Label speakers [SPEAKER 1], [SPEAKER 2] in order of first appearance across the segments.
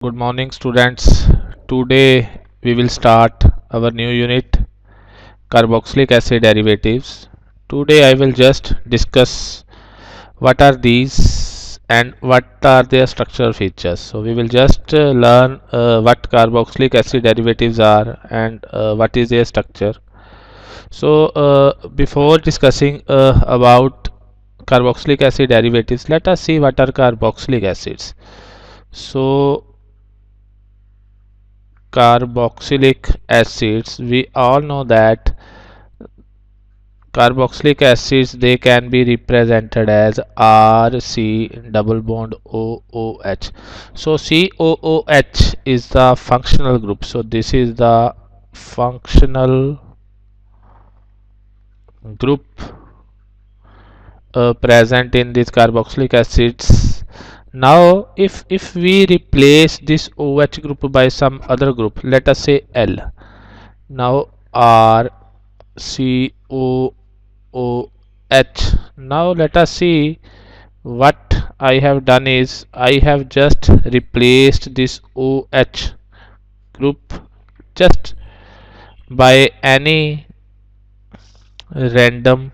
[SPEAKER 1] Good morning, students. Today we will start our new unit carboxylic acid derivatives. Today I will just discuss what are these and what are their structural features. So we will just learn what carboxylic acid derivatives are and what is their structure. So before discussing about carboxylic acid derivatives, let us see what are carboxylic acids. So carboxylic acids, we all know that carboxylic acids, they can be represented as RC double bond OOH. So COOH is the functional group. So this is the functional group present in these carboxylic acids. Now if we replace this OH group by some other group, let us say L. Now R C O O H. Now let us see what I have done is I have just replaced this OH group just by any random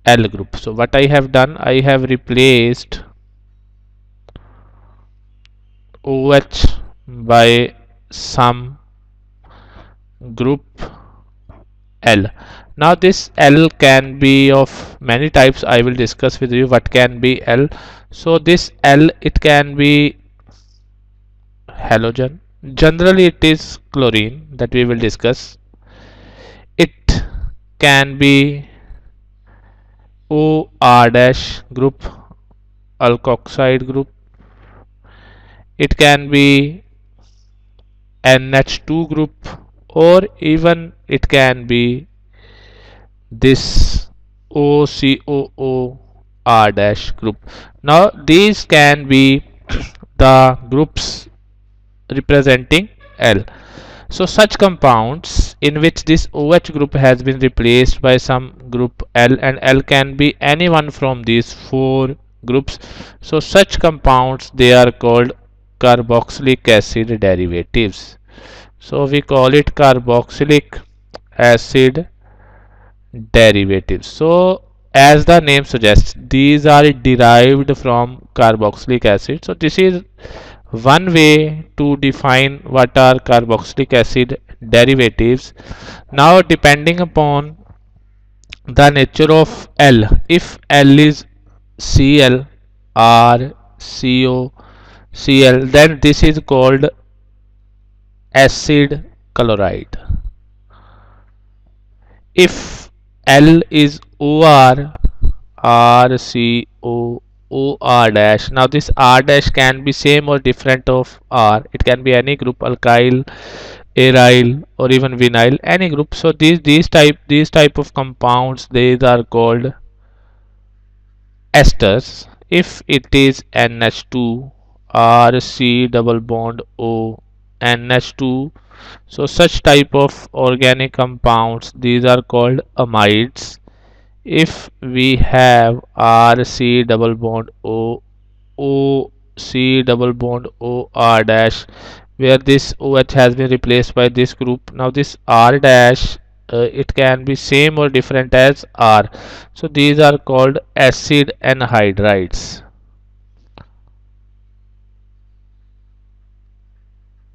[SPEAKER 1] L group. So what I have done, I have replaced OH by some group L. Now this L can be of many types. I will discuss with you what can be L. So this L, it can be halogen. Generally it is chlorine that we will discuss. It can be OR dash group, alkoxide group. It can be NH2 group, or even it can be this OCOOR dash group. Now these can be the groups representing L. So such compounds in which this OH group has been replaced by some group L, and L can be any one from these four groups. So such compounds, they are called carboxylic acid derivatives. So we call it carboxylic acid derivatives. So as the name suggests, these are derived from carboxylic acid. So this is one way to define what are carboxylic acid derivatives. Now depending upon the nature of L, if L is Cl, R, CO, Cl, then this is called acid chloride. If L is OR, RCO, OR dash. Now this R dash can be same or different of R. It can be any group, alkyl, aryl, or even vinyl, any group. So these type of compounds, these are called esters. If it is NH2, RC double bond O, NH2. So such type of organic compounds, these are called amides. If we have RC double bond O, OC double bond OR dash, where this OH has been replaced by this group. Now this R dash, it can be same or different as R. So these are called acid anhydrides.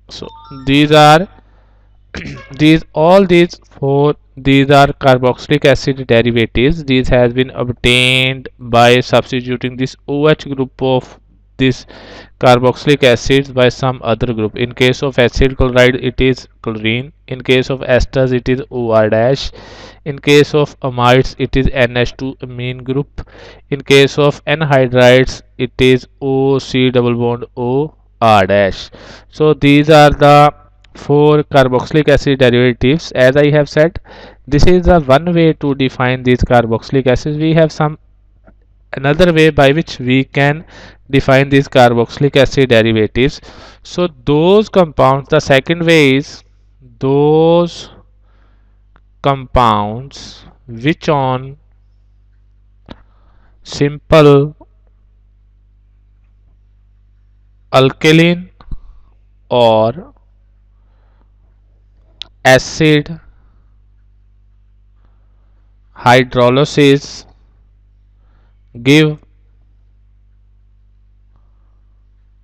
[SPEAKER 1] So these are these are carboxylic acid derivatives. These has been obtained by substituting this OH group of this carboxylic acids by some other group. In case of acid chloride, it is chlorine. In case of esters, it is OR dash. In case of amides, it is NH2 amine group. In case of anhydrides, it is OC double bond O R dash. So these are the four carboxylic acid derivatives. As I have said, this is the one way to define these carboxylic acids. We have some another way by which we can define these carboxylic acid derivatives. So those compounds, the second way is those compounds which on simple alkaline or acid hydrolysis give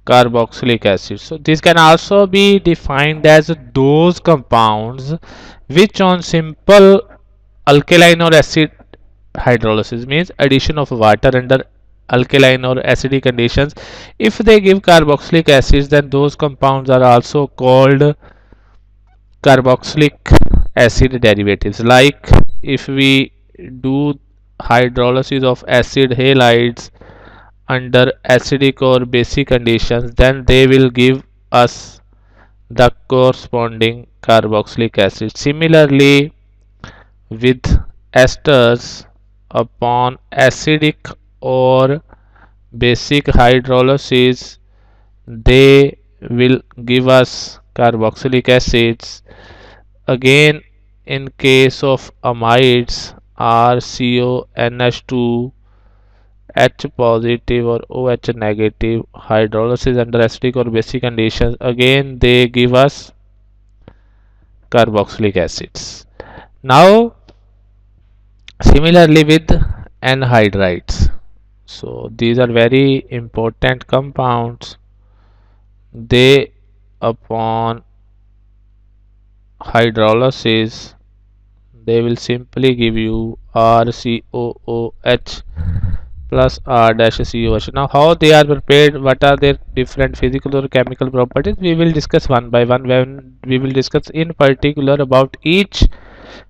[SPEAKER 1] carboxylic acid. So this can also be defined as those compounds which on simple alkaline or acid hydrolysis means addition of water under alkaline or acidic conditions, if they give carboxylic acids, then those compounds are also called carboxylic acid derivatives. Like if we do hydrolysis of acid halides under acidic or basic conditions, then they will give us the corresponding carboxylic acid. Similarly, with esters, upon acidic or basic hydrolysis, they will give us carboxylic acids. Again, in case of amides, RCONH2 H positive or OH negative hydrolysis under acidic or basic conditions, again they give us carboxylic acids. Now similarly with anhydrides, so these are very important compounds. They upon hydrolysis they will simply give you RCOOH plus R dash COH. Now how they are prepared, what are their different physical or chemical properties, we will discuss one by one when we will discuss in particular about each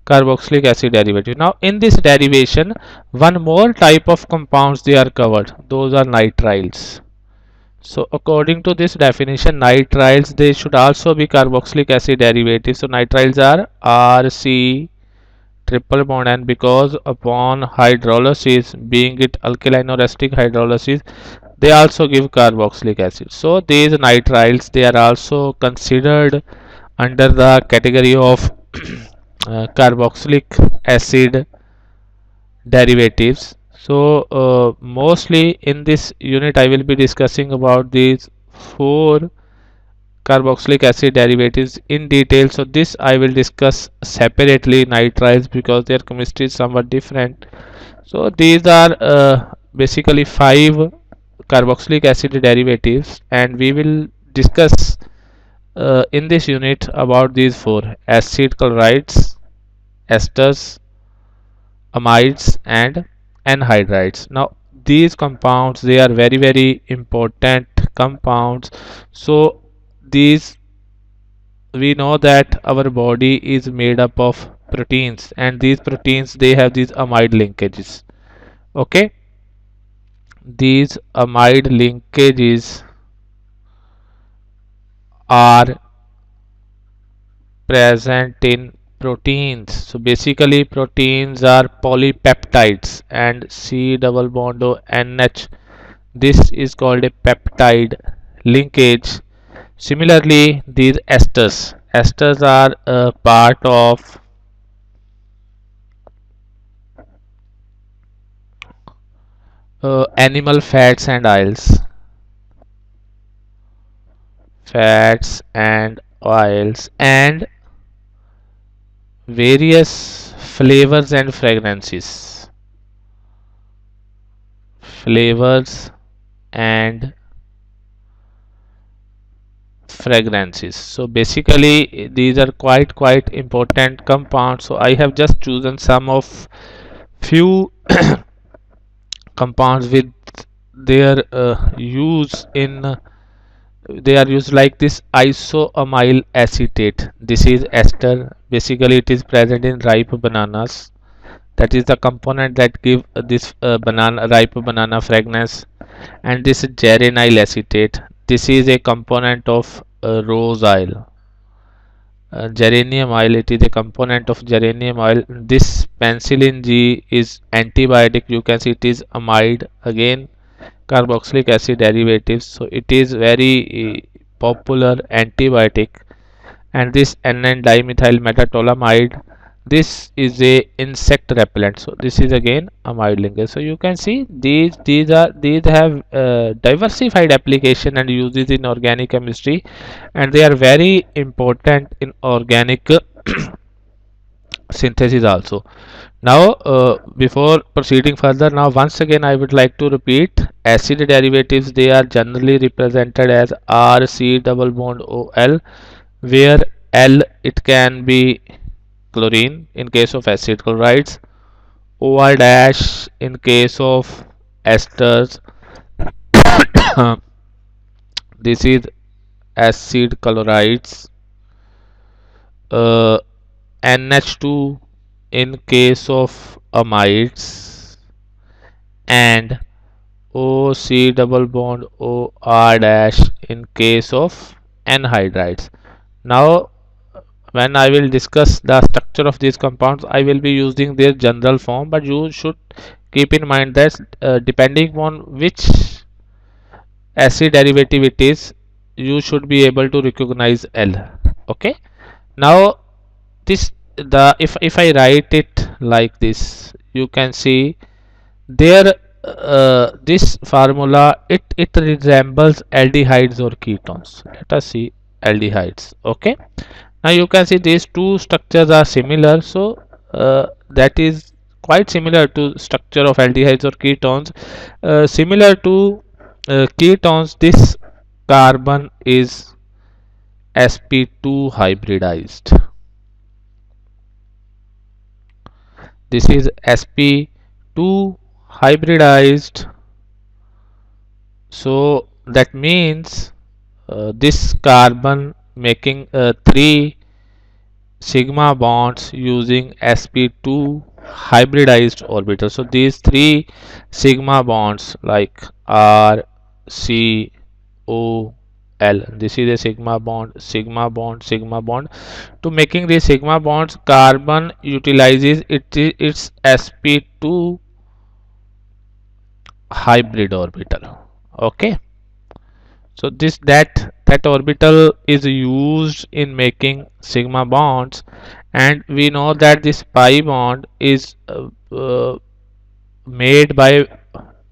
[SPEAKER 1] carboxylic acid derivative. Now in this derivation, one more type of compounds they are covered, those are nitriles. So according to this definition, nitriles they should also be carboxylic acid derivatives. So nitriles are RC triple bond, and because upon hydrolysis, being it alkaline or acidic hydrolysis, they also give carboxylic acid. So these nitriles they are also considered under the category of carboxylic acid derivatives. So mostly in this unit I will be discussing about these four carboxylic acid derivatives in detail. So this I will discuss separately nitriles because their chemistry is somewhat different. So these are basically five carboxylic acid derivatives, and we will discuss in this unit about these four: acid chlorides, esters, amides, and anhydrides. Now these compounds they are very important compounds. So these, we know that our body is made up of proteins, and these proteins they have these amide linkages. Okay, these amide linkages are present in proteins. So basically proteins are polypeptides, and C double bond O NH, this is called a peptide linkage. Similarly, these esters are a part of animal fats and oils, and various flavors and fragrances. So basically these are quite important compounds. So I have just chosen some of few compounds with their use in they are used, like this isoamyl acetate. This is ester. Basically it is present in ripe bananas. That is the component that give this banana ripe banana fragrance. And this geranyl acetate, this is a component of rose oil. Geranium oil, it is a component of geranium oil. This penicillin G is antibiotic, you can see it is amide, again carboxylic acid derivatives. So it is very popular antibiotic. And this NN dimethyl metatolamide, This is a insect repellent. So this is again amide linkage. So you can see these have diversified application and uses in organic chemistry, and they are very important in organic synthesis also. Now before proceeding further, now once again I would like to repeat, acid derivatives, they are generally represented as RC double bond OL, where L, it can be chlorine in case of acid chlorides, OR dash in case of esters. This is acid chlorides, uh, NH2 in case of amides, and OC double bond OR dash in case of anhydrides. Now when I will discuss the structure of these compounds, I will be using their general form, but you should keep in mind that depending on which acid derivative it is, you should be able to recognize L. Okay. Now this, the if I write it like this, you can see there, this formula, it resembles aldehydes or ketones. Let us see aldehydes. Okay. Now you can see these two structures are similar, so that is quite similar to structure of aldehydes or ketones. Similar to ketones, this carbon is sp2 hybridized. This is sp2 hybridized. So that means this carbon making three sigma bonds using sp2 hybridized orbital. So these three sigma bonds like R, C, O, L, this is a sigma bond, sigma bond, sigma bond. To making these sigma bonds, carbon utilizes its sp2 hybrid orbital. Okay. So this that orbital is used in making sigma bonds, and we know that this pi bond is made by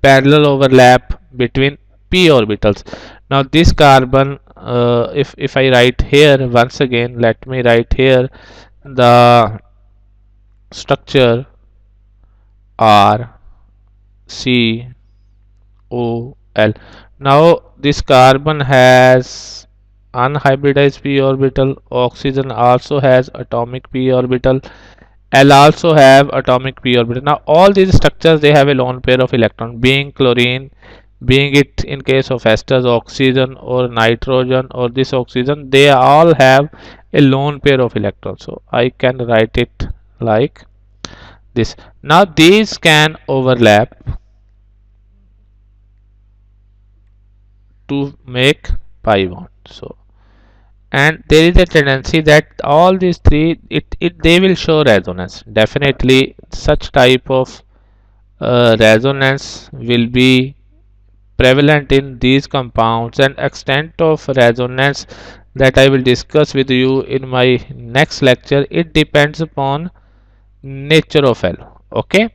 [SPEAKER 1] parallel overlap between p orbitals. Now this carbon, if I write here once again, let me write here the structure R, C, O, L. Now this carbon has unhybridized p orbital. Oxygen also has atomic p orbital. L also have atomic p orbital. Now all these structures, they have a lone pair of electron, being chlorine, being it in case of esters oxygen or nitrogen or this oxygen, they all have a lone pair of electrons. So I can write it like this. Now these can overlap to make pi bond. So, and there is a tendency that all these three, it they will show resonance. Definitely such type of resonance will be prevalent in these compounds, and extent of resonance that I will discuss with you in my next lecture, it depends upon nature of L. Okay.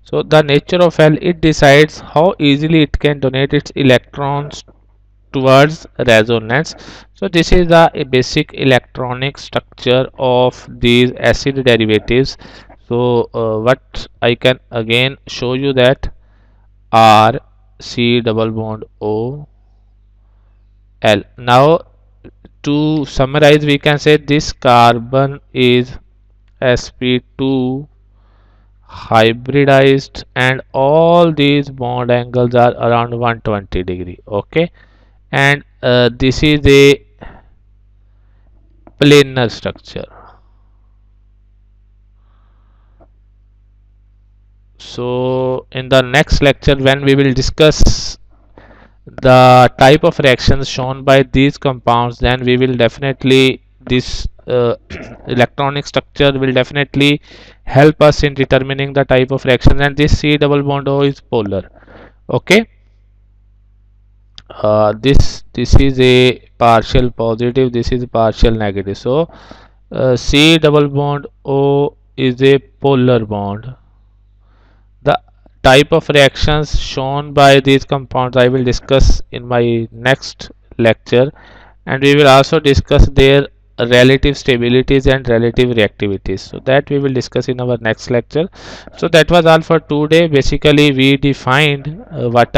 [SPEAKER 1] So the nature of L, it decides how easily it can donate its electrons towards resonance. So this is the a basic electronic structure of these acid derivatives. So what I can again show you that R, C double bond O, L. Now to summarize, we can say this carbon is sp2 hybridized, and all these bond angles are around 120 degree. Okay. And this is a planar structure. So in the next lecture, when we will discuss the type of reactions shown by these compounds, then we will definitely, this electronic structure will definitely help us in determining the type of reaction. And this C double bond O is polar. Okay. This is a partial positive, this is partial negative. So C double bond O is a polar bond. The type of reactions shown by these compounds I will discuss in my next lecture, and we will also discuss their relative stabilities and relative reactivities. So that we will discuss in our next lecture. So that was all for today. Basically, we defined what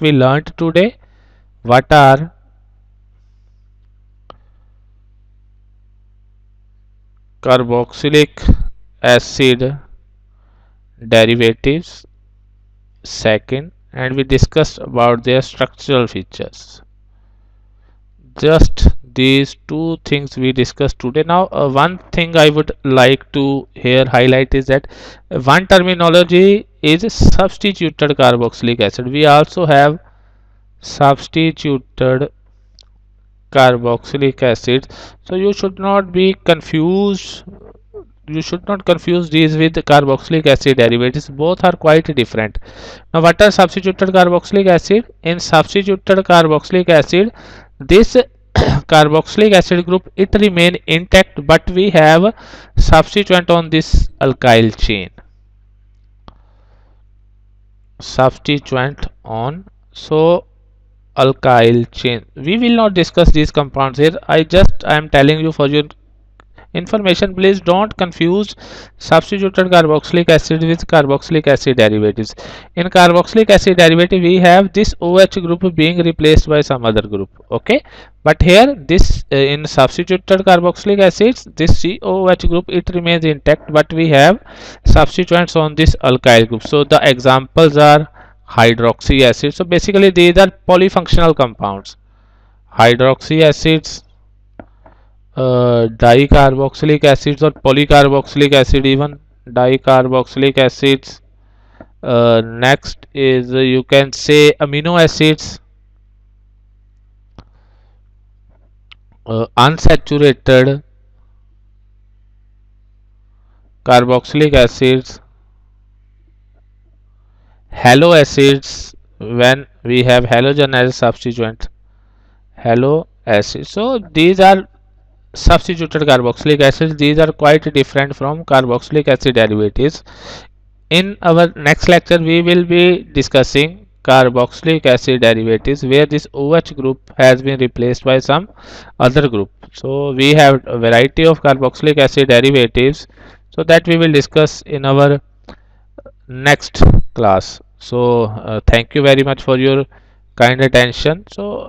[SPEAKER 1] we learned today. What are carboxylic acid derivatives? Second, and we discussed about their structural features. Just these two things we discussed today. Now one thing I would like to here highlight is that one terminology is substituted carboxylic acid. We also have substituted carboxylic acid, so you should not be confused. You should not confuse these with carboxylic acid derivatives. Both are quite different. Now what are substituted carboxylic acid? In substituted carboxylic acid, this carboxylic acid group, it remain intact, but we have substituent on this alkyl chain. Substituent on alkyl chain. We will not discuss these compounds here. I am telling you for your information. Please don't confuse substituted carboxylic acid with carboxylic acid derivatives. In carboxylic acid derivative, we have this OH group being replaced by some other group. Okay, but here this in substituted carboxylic acids, this COOH group, it remains intact, but we have substituents on this alkyl group. So the examples are hydroxy acid. So basically these are polyfunctional compounds. Hydroxy acids, dicarboxylic acids or polycarboxylic acid, even dicarboxylic acids. Next is you can say amino acids, unsaturated carboxylic acids, halo acids when we have halogen as a substituent, halo acids. So these are substituted carboxylic acids. These are quite different from carboxylic acid derivatives. In our next lecture, we will be discussing carboxylic acid derivatives where this OH group has been replaced by some other group. So we have a variety of carboxylic acid derivatives, so that we will discuss in our next class. So thank you very much for your kind attention. So